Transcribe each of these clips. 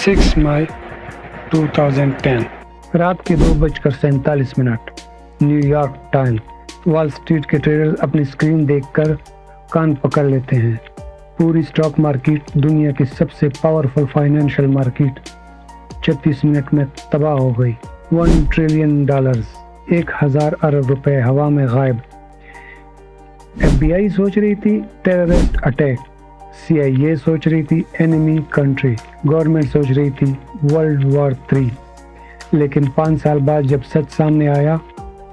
6 मई 2010 रात के 2:47 New York time. Wall street के ट्रेडर्स अपनी स्क्रीन देखकर कान पकड़ लेते हैं। पूरी स्टॉक मार्केट, दुनिया की सबसे पावरफुल फाइनेंशियल मार्केट, 36 मिनट में तबाह हो गई। $1 ट्रिलियन, 1000 अरब रुपए हवा में गायब। FBI सोच रही थी टेररिस्ट अटैक, CIA सोच रही थी एनिमी कंट्री, गवर्नमेंट सोच रही थी वर्ल्ड वॉर 3। लेकिन 5 साल बाद जब सच सामने आया,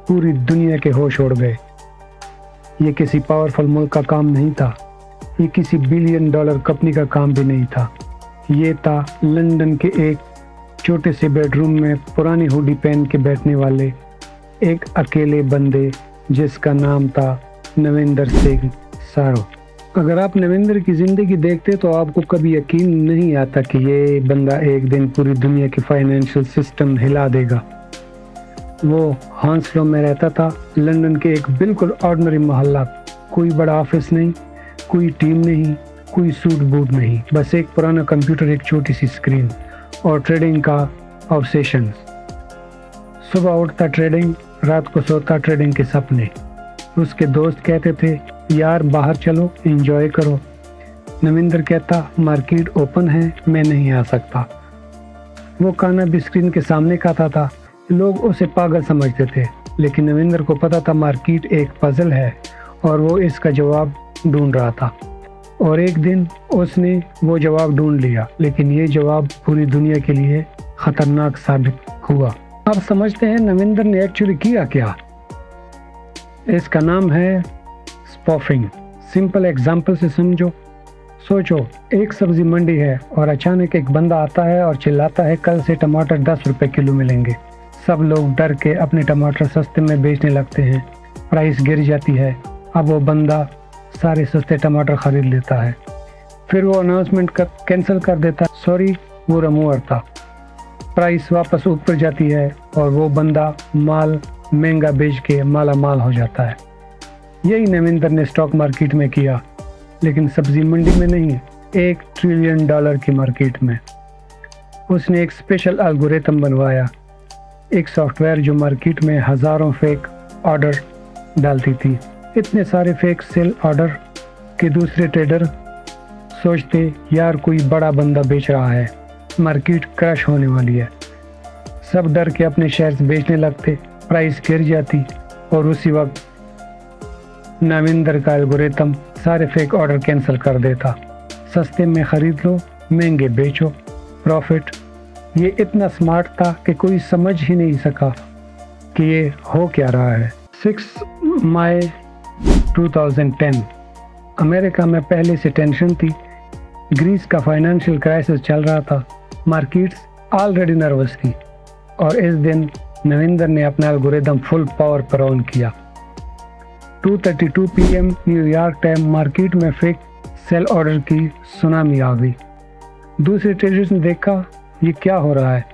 पूरी दुनिया के होश उड़ गए। ये किसी पावरफुल मुल्क का काम नहीं था, ये किसी $1 बिलियन कंपनी का काम भी नहीं था। ये था लंदन के एक छोटे से बेडरूम में पुरानी हुडी पहन के बैठने वाले एक अकेले बंदे जिसका नाम था नविंदर सिंह सारो। अगर आप नविंदर की ज़िंदगी देखते तो आपको कभी यकीन नहीं आता कि ये बंदा एक दिन पूरी दुनिया की फाइनेंशियल सिस्टम हिला देगा। वो हॉन्सलो में रहता था, लंदन के एक बिल्कुल ऑर्डिनरी मोहल्ला। कोई बड़ा ऑफिस नहीं, कोई टीम नहीं, कोई सूट बूट नहीं, बस एक पुराना कंप्यूटर, एक छोटी सी स्क्रीन और ट्रेडिंग का ऑब्सेशन। सुबह उठता ट्रेडिंग, रात को सोता ट्रेडिंग के सपने। उसके दोस्त कहते थे यार बाहर चलो, एंजॉय करो। नविंदर कहता मार्केट ओपन है, मैं नहीं आ सकता। वो खाना भी स्क्रीन के सामने खाता था। लोग उसे पागल समझते थे, लेकिन नविंदर को पता था मार्केट एक पजल है और वो इसका जवाब ढूंढ रहा था। और एक दिन उसने वो जवाब ढूंढ लिया, लेकिन ये जवाब पूरी दुनिया के लिए खतरनाक साबित हुआ। आप समझते हैं नविंदर ने एक्चुअली किया क्या? इसका नाम है स्पॉफिंग। सिंपल एग्जाम्पल से समझो। सोचो, एक सब्जी मंडी है और अचानक एक बंदा आता है और चिल्लाता है कल से टमाटर 10 रुपए किलो मिलेंगे। सब लोग डर के अपने टमाटर सस्ते में बेचने लगते हैं। प्राइस गिर जाती है। अब वो बंदा सारे सस्ते टमाटर खरीद लेता है। फिर वो अनाउंसमेंट कैंसिल कर देता है, सॉरी वो रमूअर था। प्राइस वापस ऊपर जाती है और वो बंदा माल महंगा बेच के माला माल हो जाता है। यही नविंदर ने स्टॉक मार्केट में किया, लेकिन सब्जी मंडी में नहीं, $1 ट्रिलियन की मार्केट में। उसने एक स्पेशल एल्गोरिथम बनवाया, एक सॉफ्टवेयर जो मार्केट में हजारों फेक ऑर्डर डालती थी। इतने सारे फेक सेल ऑर्डर कि दूसरे ट्रेडर सोचते यार कोई बड़ा बंदा बेच रहा है, मार्केट क्रैश होने वाली है। सब डर के अपने शेयर्स बेचने लगते, प्राइस गिर जाती और उसी वक्त नविंदर का एल्गोरिथम सारे फेक ऑर्डर कैंसिल कर देता। सस्ते में खरीद लो, महंगे बेचो, प्रॉफिट। ये इतना स्मार्ट था कि कोई समझ ही नहीं सका कि ये हो क्या रहा है। 6 मई 2010 अमेरिका में पहले से टेंशन थी। ग्रीस का फाइनेंशियल क्राइसिस चल रहा था। मार्केट्स ऑलरेडी नर्वस थी और इस दिन नविंदर ने अपना एल्गोरिथम फुल पावर पर ऑन किया। 2:32 PM न्यूयॉर्क टाइम मार्केट में फेक सेल ऑर्डर की सुनामी आ गई। दूसरे ट्रेडर्स ने देखा ये क्या हो रहा है।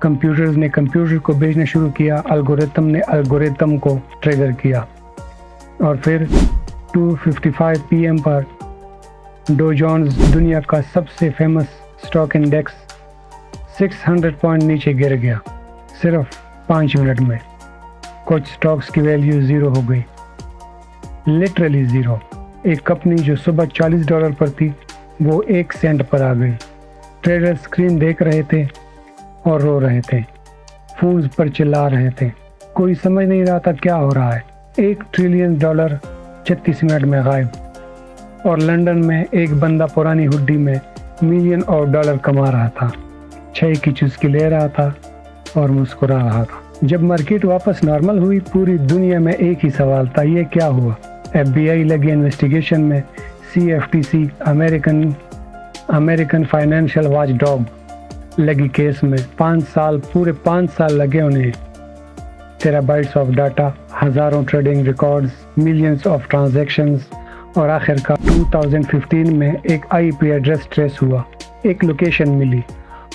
कंप्यूटर्स ने कंप्यूटर को बेचना शुरू किया, एल्गोरिथम ने एल्गोरिथम को ट्रिगर किया। और फिर 2:55 PM पर डो जोन्स, दुनिया का सबसे फेमस स्टॉक इंडेक्स, 600 पॉइंट नीचे गिर गया सिर्फ 5 मिनट में। कुछ स्टॉक्स की वैल्यू ज़ीरो हो गई, लिटरली ज़ीरो। एक कंपनी जो सुबह $40 पर थी वो 1 सेंट पर आ गई। ट्रेडर स्क्रीन देख रहे थे और रो रहे थे, फोन्स पर चिल्ला रहे थे। कोई समझ नहीं रहा था क्या हो रहा है। $1 ट्रिलियन 36 मिनट में गायब। और लंदन में एक बंदा पुरानी हुड्डी में $मिलियन ऑफ डॉलर कमा रहा था, चाय की चुस्की ले रहा था और मुस्कुरा रहा था। जब मार्केट वापस नॉर्मल हुई, पूरी दुनिया में एक ही सवाल था, ये क्या हुआ? FBI लगी इन्वेस्टिगेशन में। CFTC American financial watch dog लगी केस में। 5 साल, पूरे 5 साल लगे उन्हें। टेराबाइट्स ऑफ डाटा, हजारों trading records, millions of transactions और आखिरकार 2015 में एक IP एड्रेस ट्रेस हुआ। एक लोकेशन मिली,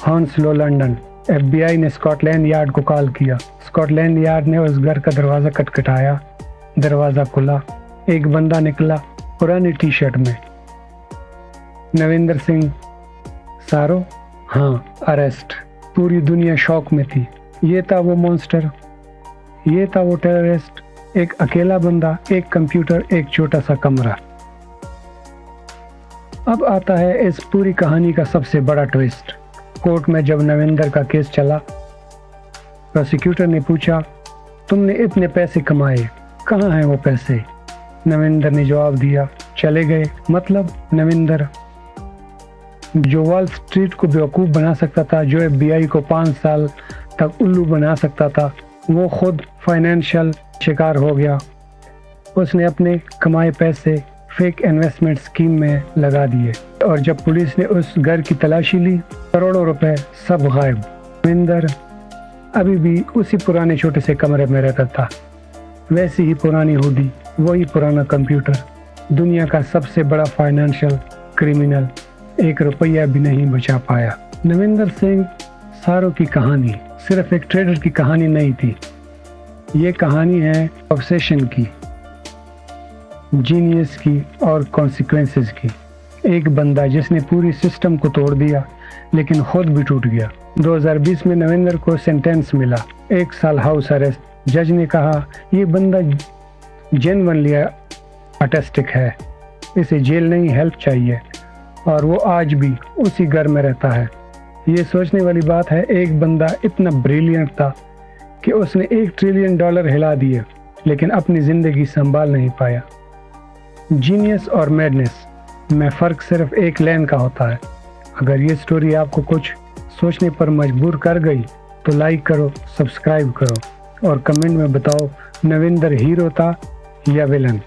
हॉन्सलो लंदन। FBI ने स्कॉटलैंड यार्ड को कॉल किया। स्कॉटलैंड यार्ड ने उस घर का दरवाज़ा खटखटाया। दरवाज़ा खुला, एक बंदा निकला पुरानी टी शर्ट में। नविंदर सिंह सारो, हाँ, अरेस्ट। पूरी दुनिया शॉक में थी। ये था वो मॉन्स्टर, ये था वो टेररिस्ट, एक अकेला बंदा, एक कंप्यूटर, एक छोटा सा कमरा। अब आता है इस पूरी कहानी का सबसे बड़ा ट्विस्ट। कोर्ट में जब नविंदर का केस चला, प्रोसिक्यूटर ने पूछा, तुमने इतने पैसे कमाए, कहाँ हैं वो पैसे? नविंदर ने जवाब दिया, चले गए। मतलब नविंदर जो वॉल स्ट्रीट को बेवकूफ़ बना सकता था, जो FBI को 5 साल तक उल्लू बना सकता था, वो खुद फाइनेंशियल शिकार हो गया। उसने अपने कमाए पैसे फेक इन्वेस्टमेंट स्कीम में लगा दिए और जब पुलिस ने उस घर की तलाशी ली, करोड़ों रुपए सब गायब। नविंदर अभी भी उसी पुराने छोटे से कमरे में रहता था, वैसी ही पुरानी हुडी, वही पुराना कंप्यूटर। दुनिया का सबसे बड़ा फाइनेंशियल क्रिमिनल 1 रुपया भी नहीं बचा पाया। नविंदर सिंह सारों की कहानी सिर्फ एक ट्रेडर की कहानी नहीं थी, ये कहानी है ऑब्सेशन की, जीनियस की और कॉन्सिक्वेंसेस की। एक बंदा जिसने पूरी सिस्टम को तोड़ दिया लेकिन खुद भी टूट गया। 2020 में नविंदर को सेंटेंस मिला, 1 साल हाउस अरेस्ट। जज ने कहा ये बंदा जेन्युइनली ऑटिस्टिक है, इसे जेल नहीं हेल्प चाहिए, और वो आज भी उसी घर में रहता है। ये सोचने वाली बात है, एक बंदा इतना ब्रिलियंट था कि उसने $1 ट्रिलियन हिला दिए लेकिन अपनी ज़िंदगी संभाल नहीं पाया। जीनियस और मैडनेस में फ़र्क सिर्फ एक लाइन का होता है। अगर ये स्टोरी आपको कुछ सोचने पर मजबूर कर गई तो लाइक करो, सब्सक्राइब करो और कमेंट में बताओ नविंदर हीरो था या विलन।